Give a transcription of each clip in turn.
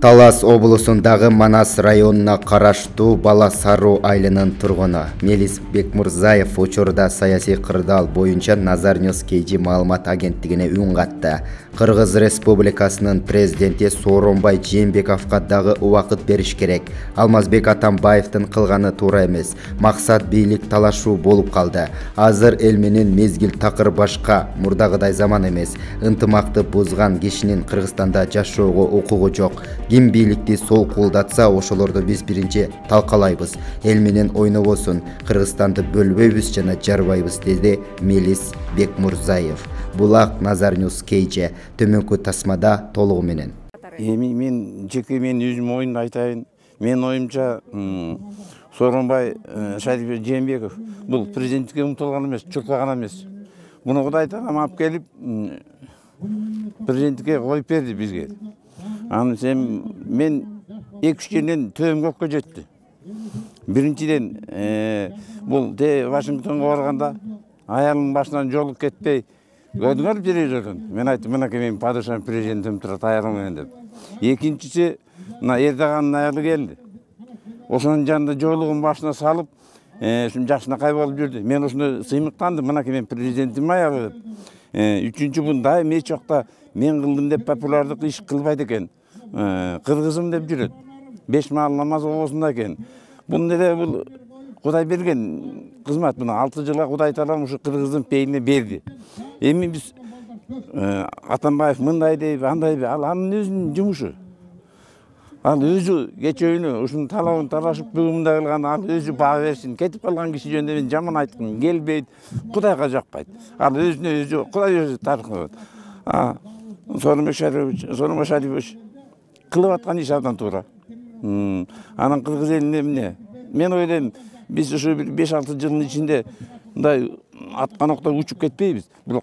Талас облысындағы Манас районына қараштуу Бала Саруу айылынын тургуну Мелис Бекмурзаев учурда саясий кырдаал боюнча Назар Ньюс KG маалымат агенттигине үн катты. Кыргыз Республикасынын президенти Сооронбай Жээнбековго дагы убакыт бериш керек. Алмазбек Атамбаевдин кылганы туура эмес. Максат бийлик талашуу болуп калды. Азыр эл менен мезгил такыр башка, мурдагыдай заман эмес. Ынтымакты бузган кишинин Кыргызстанда жашоого укугу жок. Ким бийликти сол колдатса, ошолорду биз биринчи талкалайбыз. Эл менен ойнобосун, Кыргызстанды бөлбөйбүз жана жарбайбыз, деди Мелис Бекмурзаев. Булак Назар Ньюс KG төмөнкү тасмада толугу менен. Мен жеке өзүм оюнду айтайын. Мен оюмча Сооронбай Жээнбеков бул президенттикке умтулган эмес, чуркаган эмес. Муну Кудай Таалам алып келип президенттикке коюп берди бизге. Аны мен 2-3 жерден төбөм көккө жетти. Биринчиден бул Вашингтонго барганда аялымдын башынан жолук кетпей көрдүңөр телевизордон. Мен айттым, мынакей менин падышам президентим турат аялым менен деп. Экинчиси мына Эрдогандын аялы келди. Ошонун жанында жолугун башына салып, жакшынакай болуп жүрдү. Мен ошондо сыймыктандым, мынакей менин президентим аялы деп. Үчүнчү бун дайым эч жакта мен кылдым деп популярдык иш кылбайт экен. Кыргызым деп жүрөт. 5 маал намаз окуусунда экен. Бул эле бул Кудай берген кызмат. Мына 6 жылга Кудай Таалам ушу Кыргыздын пейине берди. Эми биз Атамбаев мындай дейби, андай дейби, ал анын өзүнүн жумушу. Ал өзү кечөөнү ушунун талабын талашып бүгүндай кылган, ал өзү баа берсин. Кетип калган киши жөнүндө мен жаман айткым келбейт, Кудайга жакпайт. Ал өзүнө өзү Кудай өзү таркылат. Сооронбай Шарипович кылып аткан иш абдан туура. Анан кыргыз элине эмне? Мен ойлойм, биз ушу 5-6 жылдын ичинде мындай атканоктой учуп кетпейбиз. Бул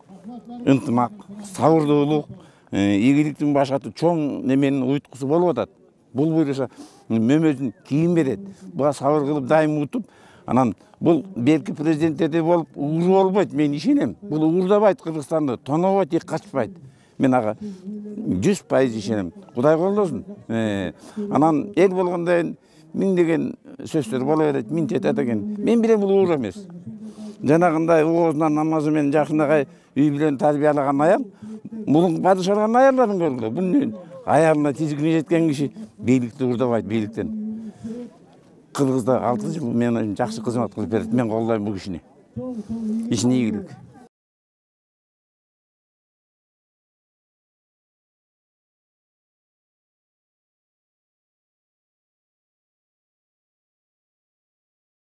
ынтымак, сабырдуулук, ийгиликтин башкаты чоң неменин уйуткусу болуп атат. Бул буюрса мөмөдүн кийин берет. Буга сабыр кылып дайым утуп, анан бул белки президенттерде болуп ууру болбойт, мен ишенем. Бул уурдабайт Кыргызстанды, тонобойт, эки качпайт. Мен ага 100% ишенем. Кудай колдосун. Анан эл болгондон миңдеген сөздөр боло берет, минтет экен. Мен билем бул уур эмес. Жанагындай оозунан намазы менен жакшынакай үй билен тарбиялаган аял, мулун падышалган аялдарын көргүлө. Бунун аялына тизигине жеткен киши бийликти уурдабайт, бийликтен. Кыргызда 6 жыл мен жакшы кызмат кылып берет. Мен колдойм бул кишини. Ишине ийгилик.